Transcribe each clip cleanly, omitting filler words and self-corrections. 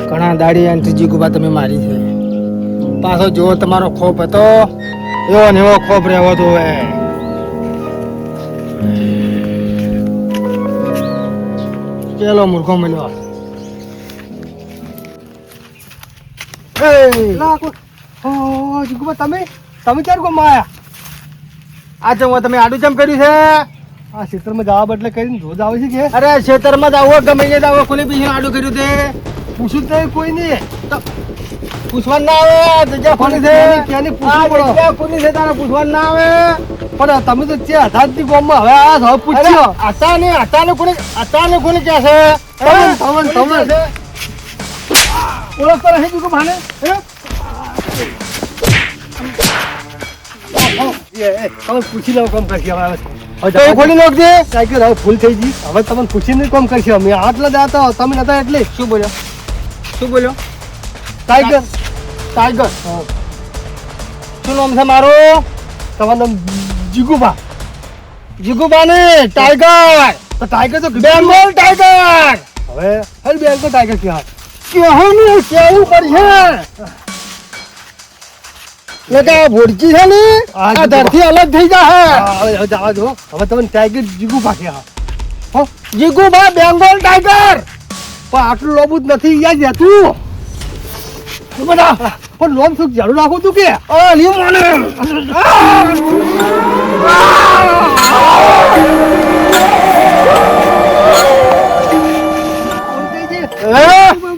ઘણા દાડી અને ત્રીજી ગુબા તમે મારી છે. પાછો જો તમારો ખોફ હતો એવો ને એવો ખોફ રહેવો તો ચલો મૂર્ખો મળ્યો. તમે ક્યારે ગોમાં આયા? આ ચમ તમે આડું ચમ કર્યું છે? આ ક્ષેત્રમાં જવા બદલે કરીને રોજ આવે છે કે? અરે ખેતરમાં જ આવો ગમે તે આવો કોને પીછે આડું કર્યું તે પૂછું જ નહીં કોઈ નહીં. પૂછવાનું ના આવે જગ્યા કોની છે? ક્યાંની આ પૂછવું પડે? જગ્યા કોની છે તારે પૂછવાનું ના આવે. પણ તમે તો છે હજારથી ગામમાં હવે આ હવે પૂછ્યો. અચાનક કોને ક્યાં છે? તમે ઓળખતો નહીં જીગુ ભાને? તમે પૂછી લો કામ કરશે હવે. તો એ ખોલી નાખજે. સાયકલ હવે ફૂલ થઈ ગઈ. હવે તમને પૂછીને કામ કરશે. અમે આટલા જ હતા તમે નતા એટલે શું બોલ્યો? ટાઈગર. ટાઈગર. શું નામ છે મારું? તમારું નામ જીગુભા. જીગુબા ને ટાઈગર. તો ટાઈગર તો બેંગોલ ટાઈગર. હવે હર બેંગો ટાઈગર ક્યાં? કેવું પડશે એટલે ભોડકી છે ને આ ધરથી અલગ થઈ જાય. હવે જવા દો. હવે તમને ટાઈગર જીગુભા ક્યાં? જીગુબા બેંગોલ ટાઈગર. પણ આટલું લોબુ જ નથી યાદ રહેતું. પણ લોમ શું જાડું નાખું તું કે?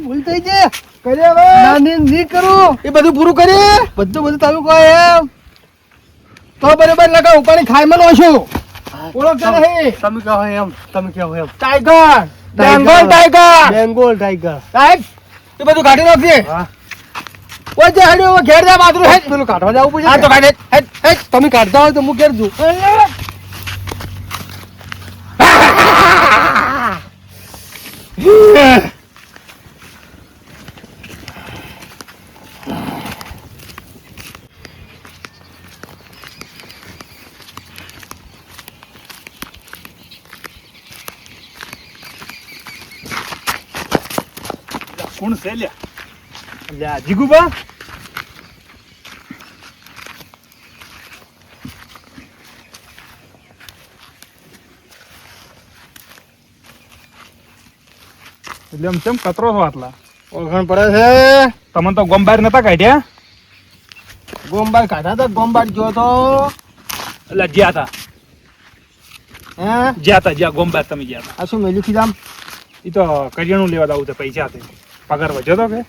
ભૂલ થઈ જાય. નહીં કરું. એ બધું પૂરું કરી બધું તમે કહો એમ. તો બરોબર લગાવ ઉપાડી ખાઈમાં નો છું. ઓળખતા નહીં. તમે કહો એમ. તમે કહો એમ. Tiger Bengal tiger. Bengal tiger. સાહેબ એ બધું કાઢી નાખજે. હા. ઓય જે હેડ્યો ઘેર જા બાજુ હેડ. પેલું કાઢવા જવું પડશે. હા તો કાઢે હેડ હેડ. તમે કાઢતા હોય તો હું ઘેર જઉં. કોણ છે લ્યા? લ્યા જીગુબા. એટલે એમ કેમ કતરો છો આટલા? ઓળખાણ પડે છે. તમને તો ગોમ બહાર નતા કાઢ્યા? ગોમબાર કાઢા તો ગોમબાર ગયો તો એટલે જ્યાં હતા જ્યાં ગોમ બહાર તમે જ્યાં હતા. આ શું મેલ્યું ખીજામ એ તો કરિયાણું લેવા આવું છે પૈસા હતી. પગાર વધ્યો તો કે?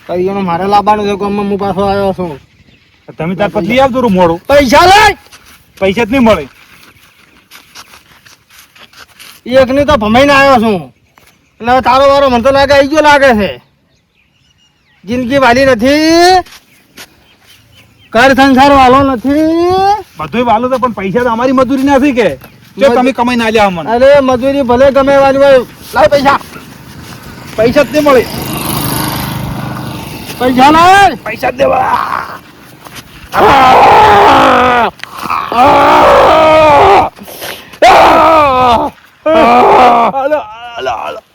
કરિયાનો મારે લાવવાનું છે ગામમાં હું પાછો આવ્યો છું. તમે તાર પતલી આવતું રૂ મોડું. પૈસા લે. પૈસા જ નહીં મળે. એક ની તો ભમાઈને આવ્યો છું એટલે હવે તારો વારો મને તો લાગે આવી ગયો લાગે છે. જિંદગી વાલી નથી, ઘર સંસાર વાલો નથી. બધું વાલું તો પણ પૈસા તો અમારી મજૂરી નથી કે જો તમે કમાઈ ના લ્યા અમને. અરે મજૂરી ભલે ગમે વાળી હોય, લાવ પૈસા. પૈસા જ નહીં મળે. પૈસા લાવ. પૈસા જ દેવા.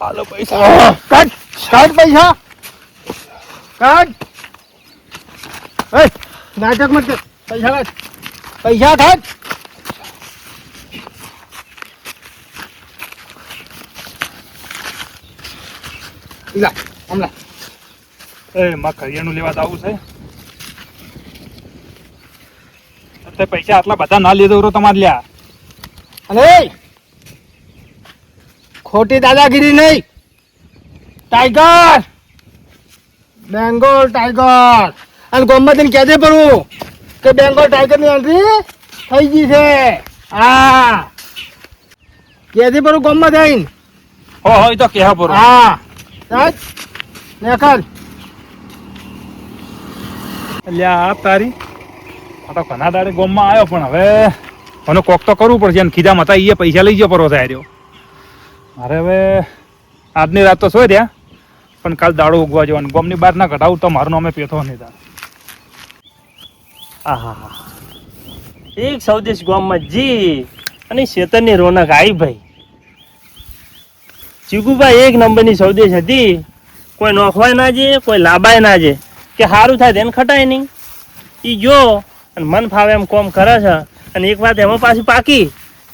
હાલો પૈસા. કાઢ કાઢ પૈસા કાઢ. એ નાટક મત કર. પૈસા કાઢ. પૈસા કાઢ. લા હમણાં એ માં કરિયાણું લેવા તો આવું છે. તે પૈસા આટલા બધા ના લીધો રો તમારે લ્યા. અને ખોટી દાદાગીરી નહીં. Tiger Bengal tiger. અને ગોમતી કહેજે પડવું કે બેંગોલ ટાઈગર ની એન્ટ્રી થઈ ગઈ છે. હા કહેજે પડવું ગોમમાં જઈને. હો એ તો કેहा પરો. હા સાહેબ નેકર. લ્યા તારી આ તો ઘણા દાડે ગોમમાં આવ્યો પણ હવે મને કોક તો કરવું પડશે. અને ખીજામાં હતા એ પૈસા લઈ ગયો પરો સાહેબ. મારે હવે આજની રાત તો સોય રહ્યા પણ કાલ દાડો ઉગવા જવાનું. ગોમની બહાર ના કઢાવું તો મારું નામે પેથો નહીં થાય. આહા એક સૌદેશ ગામમાં જી અને શેતરની રોનક આવી ભાઈ. ચીકુભાઈ એક નંબરની સૌદેશ હતી. કોઈ નોખવાય ના જે, કોઈ લાબાય ના જે, કે સારું થાય તેને ખટાય નહીં. ઈ જો અને મન ફાવે એમ કોમ કરે છે. અને એક વાત એમાં પાછી પાકી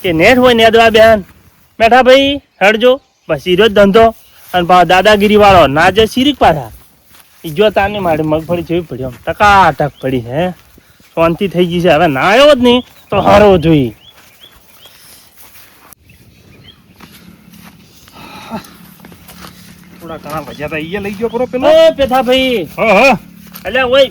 કે નેટ હોય નેદવા બેન બેઠા ભાઈ હડજો બસ હીરો જ ધંધો. અને પાછો દાદાગીરી વાળો ના જે સિરીક પાછા. ઈ જો તારની મારે મગફળી જેવી પડી આમ ટકાટક પડી હે. શાંતિ થઈ ગઈ છે. હવે ના આવ્યો જ નહીં તો હારો જોઈએ. થોડા ઘણા ભજ્યા તા ઈ લઈ ગયો પરો પેલો. ઓ પેથા ભાઈ, હા હા. અલ્યા ઓય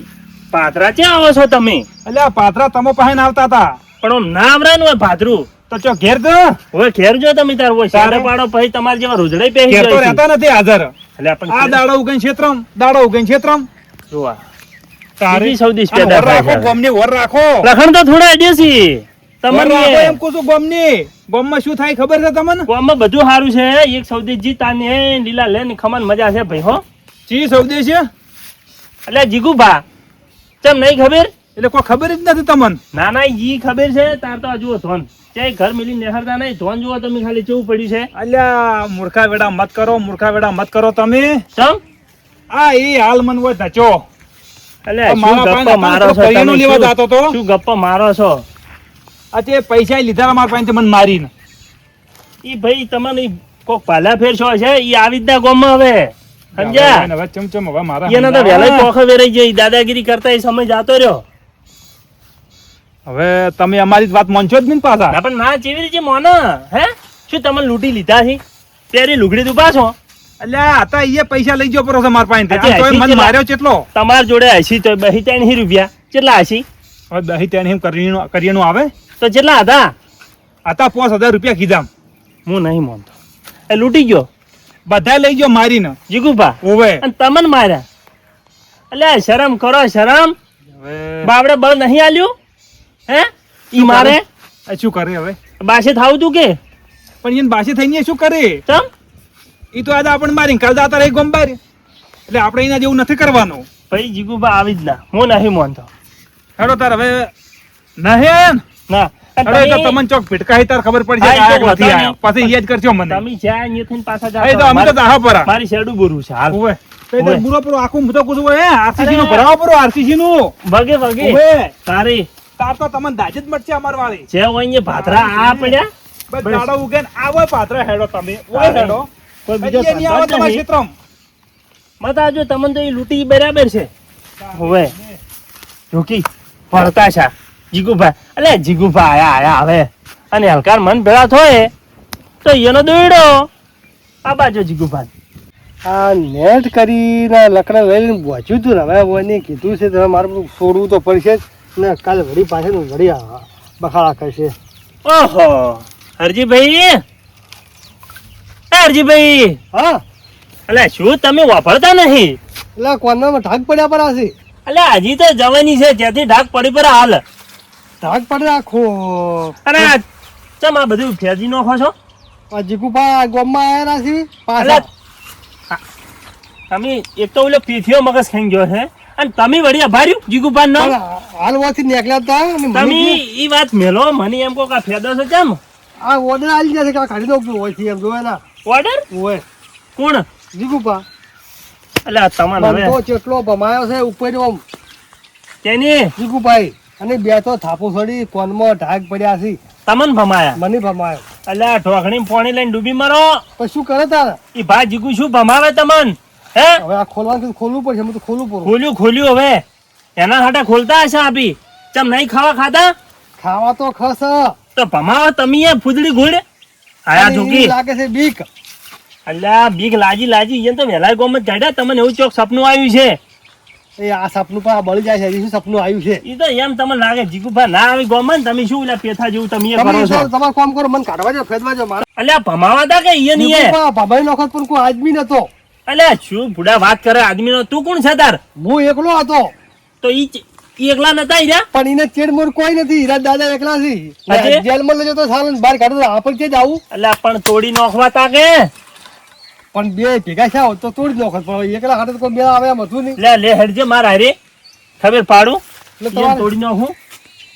પાત્રા ક્યાં આવો છો તમે? અલ્યા પાત્રા તમો પાસે આવતા હતા પણ આમ ના આવરાનું હોય ભાદરું. તો ચો ઘેર તો હવે ઘેર જો તમે તાર હોય સાડે પાડો પછી તમારે જેવા રોજડે પહેરી ઘેર તો જાય છે. રહેતા નથી હાજર. અલ્યા પણ આ દાડો ઉગન ક્ષેત્રમ દાડો ઉગન ક્ષેત્રમ જોવા તારે બીજી સૌદેશ આ પેદા વર થાય રાખો છે. ગોમની વર રાખો. લખણ તો થોડા દેશી વર રાખો તમને એમ કહું છું ગોમની. ગોમમાં શું થાય ખબર છે તમને? ગામમાં બધું સારું છે. એક સૌદેશજી તાને લીલા લે ને ખમણ મજા છે ભાઈ હો. ચી સૌદેશ છે અલ્યા જીગુભા ચમ નહીં ખબર? એટલે કોઈ ખબર જ નથી તમને. ના ના ઈ ખબર છે. તાર તો જુઓ ધોન ચાય ઘર મિલી નેહરતા નહીં. ધોન જુઓ તમે ખાલી કેવું પડ્યું છે. અલ્યા મૂર્ખા વેડા મત કરો, મૂર્ખા વેડા મત કરો તમે. ચમ આ એ હાલ મન હોય ધચો. અલ્યા તો શું મારા ગપ્પા પાસે મારો છો કરિયાણું તમે? લેવા જાતો તો. શું ગપ્પા મારો છો? આ તે પૈસા લીધા મારા પાસે મને મારીને. ઈ ભાઈ તમને કોક પાલા ફેર છો છે ઈ આવી જ ના ગામમાં હવે સમજ્યા? હવે ચમચમ હવે મારા એના તો વહેલા પોખે વેરાઈ જાય. દાદાગીરી કરતા એ સમય જાતો રહ્યો. હવે તમે અમારી જ વાત માનશો જ નહીં ને પાછા. ના પણ ના કેવી રીતે મોને હે? શું તમે લૂંટી લીધા છે? પેરી લુગડી તું પાછો અલ્યા હતા ઈ પૈસા લઈ ગયો પરો છે મારા પાસે. હજી આમ તોય 80 મને માર્યો કેટલો. તમાર જોડે 80 તો 82 રૂપિયા કેટલા 80? હવે દહી ત્યાં એમ કરિયાણું આવે તો કેટલા હતા? હતા 5000 રૂપિયા કીધા. હું નહીં માનતો. એ લૂંટી ગયો બધા લઈ ગયો મારીને. જીગુભા ઓવે અને તમને માર્યા. અલ્યા શરમ કરો શરમ. હવે બાવડે બળ નહીં આલ્યું હે? ઈ મારે આ શું કરે હવે? બાસે થાવું તું કે પણ એને બાસી થઈને શું કરે? ચમ ઈ તો આજે આપણને મારીને કાલ દાતા રહી ગોમ બાર. એટલે આપણે એના જેવું નથી કરવાનું. ભાઈ જીગુભા આવી જ ના. હું નહીં માનતો. હેડો તાર હવે નહેન ના અને હેડો તો તમે- તમને ચોક ભીટકાઈ તાર ખબર પડશે હા, કે એ આ તો ક્યાંથી વાંધો આયો. પાછી યાદ કરજો મને. તમે જ્યાં અહીંયાથી પાછા હા, એ તો અમે તો જાઓ. દાહા પરા. મારી શેરડું બોરું છે હાલ. ઓવે તો ઓવે. એ બુરો પરો આખું મુતો કુછ હે આરસીસી નું અરે. ભરાવો પરો આરસીસી નું. વગે વગે ઓવે તારી તાર તો તમને દાજ જ મળશે અમાર વાળી. જે હોય અહીંયા ભાતરા આ પડ્યા બસ બસ. દાડો ઉગે ને આવો પાત્ર હેડો તમે. ઓય તારે. હેડો કોઈ બીજો હજી એની આવો ધંધો જ તમારા નહીં. ક્ષેત્રમાં. મત આજો તમને તો એ લૂંટી બરાબર છે. હવે જોકી ભરતા છે જીગુભા. અલે જીગુભા આયા હવે અને હલકાર મન ભેળા થોય તો એનો દોડો આ બાજુ જીગુભા. આ નેટ કરીને લકડા લઈને પહોંચ્યું હતું ને હવે એને કીધું છે તો મારે બધું છોડવું તો પડશે જ ને કાલે વળી પાછળ વળી બખાડા કરશે. ઓહો હરજીભાઈ એ હરજીભાઈ હા અલે શું તમે વાપરતા નહીં? એટલે કોનામાં ઢાક પડ્યા પર છે. અલે હજી તો જવાની છે ત્યાંથી ઢાક પડી પર હાલ. ઢાક પડે આખો અને આ ચમ આ બધું ફેજી નાખો છો? આ જીકુભા ગામમાં આવેલા છે અલે પાછા. તમે એક તો ઓલો પીથિયો મગજ ખાઈ ગયો છે અને તમે વળી અભાર્યું જીગુભાન નો. પણ હાલવાથી નીકળ્યા હતા અને મને તમે કે ઈ વાત મેલો મને એમ કહો કે આ ફેદો છે કેમ? આ ઓર્ડર આવી જશે કે આ કાઢી નાખજો હોય છે એમ જોવે ના ઓર્ડર હોય કોણ? જીકુભા એટલે આ તમારે બંધો હવે ચેટલો ભમાયો છે ઉપર આમ તેની જીકુભાઈ અને બે તો થાપો સડી કોનમાં ઢાક પડ્યા છે તમને ભમાયા. મને ભમાયો એટલે આ ઢોકણી પાણી લઈને ડૂબી મરો. પછી શું કરે તારે ઈ ભા જીગુ શું ભમાવે તમને હે? હવે આ ખોલવાનું ખોલવું પડશે હું તો ખોલવું પડું ખોલ્યું હવે એના હાટે ખોલતા હશે આપી. ચમ નહીં ખાવા ખાતા ખાવા તો ખસ તો ભમાવો તમે એ ફૂદડી ઘોડે આયા અને ઝૂકી. ઈ લાગે છે બીક અલ્યા બીક લાજી એને તો વહેલા ગોમ જ કાઢ્યા. તમને એવું ચોક સપનું આવ્યું છે. એ આ સપનું પણ બળી જાય છે હજી શું સપનું આવ્યું છે ઈ તો એમ તમને લાગે જીગુભા ના આવી ગોમ ને તમે શું ઓલા પેથા જેવું તમે એ કરો તમે છો. તમારું કામ કરો મને કાઢવા જો ફેદવા જો મારે અલ્યા ભમાવા તા કે ઈ નહીં એ? ભાભાઈ નોખત પણ કોઈ આદમી નતો અલ્યા શું ભૂડા વાત કરે આદમી નો. તું કોણ છે તાર? હું એકલો હતો તો ઈ એકલા નતા ઈ રહ્યા? પણ એને ચેડમોર કોઈ નથી હીરા દાદા એકલા છે અજય? જેલમાં લેજો તો સારું બહાર કાઢો તો આપણે ક્યાં જાવું અલ્યા પણ તોડી નોખવા તા કે પણ બે ભેગા થયા હોત તો તોડી નોખત પણ એકલા હાથે તો કોઈ મેળા આવે એમ હતું નહીં લે લે હેડજે માર હારે ખબર પાડું એટલે ઈ તમારે તોડી નોખું.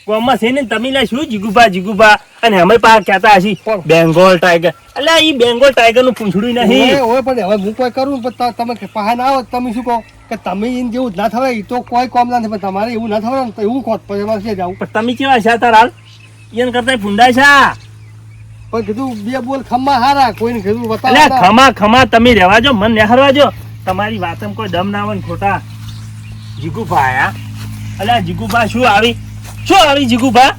ગામમાં છે ને તમે લે શું જીગુબા અને અમે પા કહેતા હશી કોણ? બેંગોલ ટાઈગર એટલે ઈ બેંગોલ ટાઈગર નું પૂંછડું નહીં ઓય પણ હવે હું કોઈ કરું પણ તમે પાસે ના આવો તમે શું કહો કે તમે એને જેવું ના થવાય એ તો કોઈ કોમ ના થાય પણ તમારે એવું ના થવાય ને તો એવું કહો પછી અમારે ક્યાં જવું પણ તમે કેવા છે તાર હાલ ઈયન કરતા ફૂંડાય છે પણ કીધું બે બોલ ખમ્મા હારા કોઈને કીધું એટલે બતાવો ખમા તમે રહેવા જો મન નેહરવા જો તમારી વાતમાં કોઈ દમ ના હોય ને ખોટા જીગુભા આયા અલ્યા જીગુભા શું આવી જીગુભા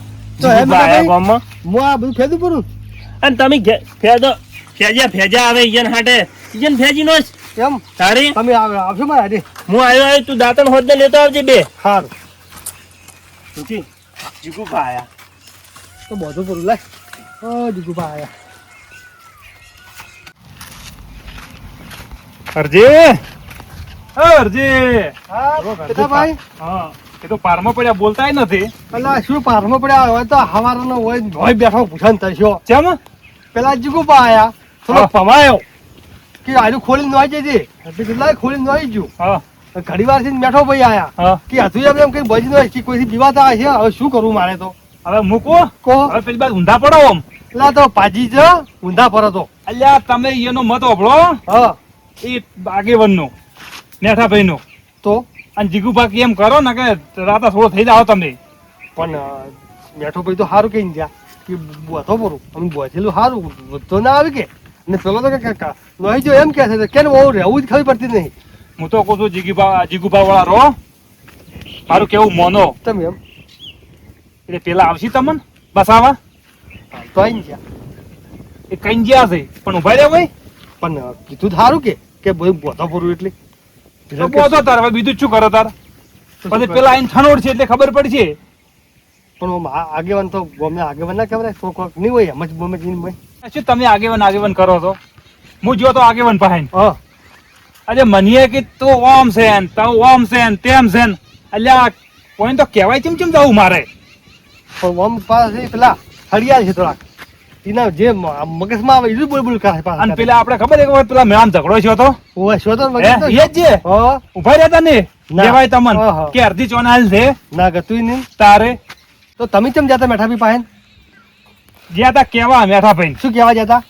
તો એમ જીગુભા આયા ભાઈ? ગામમાં હું આ બધું ફેદું પૂરું અને તમે ફેજા આવે ઈયન હાટે ઈયન ફેજી નો એમ તારી તમે આવશો મારા હાડે હું આવ્યો તું દાંતણ હોદ લેતો આવજે બે સારું જીગુભા આયા તો બધું પૂરું લાય ઓ જીગુભા આયા અરજી અરજી હા ભાઈ હા એ તો પારમાં પડ્યા બોલતાય નથી અલા શું પારમાં પડ્યા હોય તો હવારનો હોય બેઠો પૂછન થશો ચમ પેલા જીગુભા આયા થોડો હા. પમાયો કે આજુ ખોલીને નોઈ જજે એટલે કેટલાય ખોલીને નોઈ ગયું હા ઘડી વાર થી બેઠો ભાઈ આયા હા કે હતું એમ કઈ બજી નોઈ કે કોઈથી બીવાતા આવે છે હવે શું કરવું મારે તો હવે મૂકો કહો હવે પેલી બાદ ઊંધા પડો આમ એટલે તો પાજી જ ઊંધા પર હતો અલ્યા તમે એનો મત ઓભળો હા એ આગેવનનો નેઠાભાઈનો તો અને જીગુભાઈ એમ કરો ને કે રાતા થોડો થઈ જાઓ તમે પણ બેઠો ભાઈ તો સારું કઈ ગયા કે બોથો પરું અમે બોથેલું સારું વધતો ના આવી કે ને પેલો તો કે નોઈ જો એમ કે છે કે બહુ રહેવું જ ખબર પડતી નહીં હું તો કહું છું જીગુભા વાળા રહો મારું કેવું મોનો તમે એમ એટલે પેલા આવશે તમને બસાવા તો આઈ ગયા એ કઈ ગયા છે પણ ઉભા રહ્યા ભાઈ પણ કીધું સારું કે ભાઈ બોથો પરું એટલે તો બોધો તાર હવે બીજું જ શું કરો તાર પછી પેલા આઈને થનોડ છે એટલે ખબર પડશે પણ આમ આગેવાન તો ગમે આગેવાન ના કહેવાય કોક નહીં હોય એમ જ ગમે ભાઈ શું તમે આગેવન કરો છો હું જો તો આગેવન પાસે હા અરે મનીએ કે તું ઓમ છે ને તું ઓમ છે ને તેમ છે ને અલ્યા કોઈ તો કહેવાય ચમ જવું મારે પણ આમ પાસે પેલા હરિયાળ છે થોડાક એના જે મગજમાં આવે એ બોલ કરે અને પાછા પેલા આપણે ખબર એક વખત પેલા મેળામાં ઝઘડો થયો તો ઓય શોધો હે? એ જ છે હા ઉભા રહેતા ને ના. કહેવાય તમને હા, હા. કે અડધી ચોનાલ છે ના ગતું નહીં તારે તો તમે કેમ જતા મેઠા બી પાસે જ્યાં તા કેવા મેઠા ભાઈ શું કહેવા જતા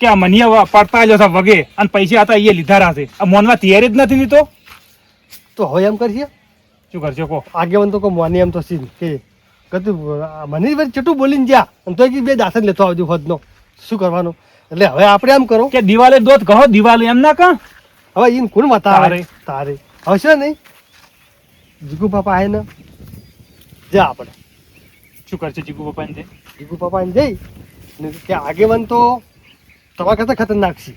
કે આ મનીએ પડતા જ હતા વગે અને પૈસા હતા એ લીધા રાશે આ મોનવા તૈયારી જ નથી ની તો હવે એમ કરશે શું કરશો કહો આગેવાન તો કોઈ મોની એમ તો સીન કે કતું મને વળી ચટું બોલીને જ્યાં અને તો બે દાસન લેતો આવજો હોદનો શું કરવાનું એટલે હવે આપણે એમ કરો કે દિવાલે દોત કહો દિવાલે એમ ના કહો હવે એને કોણ બતાવે તારે. તારે હવે છે નહીં જીગુ પાપા આવે ને જા આપણે શું કરશે જીગુ પપ્પા ને જીગુ પાપા એને જઈ ને કે આગેવાન તો તમારા કરતા ખતરનાક છે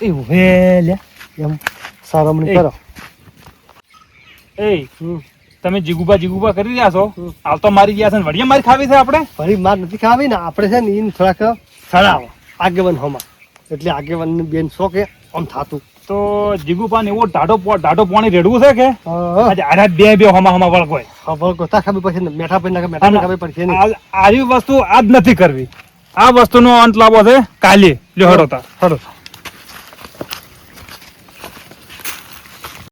એવું હે લ્યા એમ સારામણી એ. કરો એ હમ. તમે જીગુબા કરી રહ્યા છો હમ. હાલ તો મારી ગયા છે ને વડિયા મારી ખાવી છે આપણે ફરી માર નથી ખાવી ને આપણે છે ને એને થોડાક સડાવો આગેવાન હોમાં એટલે આગેવાન બેન શો કે આમ થાતું તો જીગુબા ને એવો ઢાઢો પાણી રેડવું છે કે હા આજે આરા બે હમા વળગોય ખબર કોતા ખબર પડશે ને મેઠા પડી નાખે મેઠા ખબર પડશે ને આવી વસ્તુ આજ નથી કરવી આ વસ્તુનો અંત લાવવો છે કાલે લ્યો હડો તાર હડો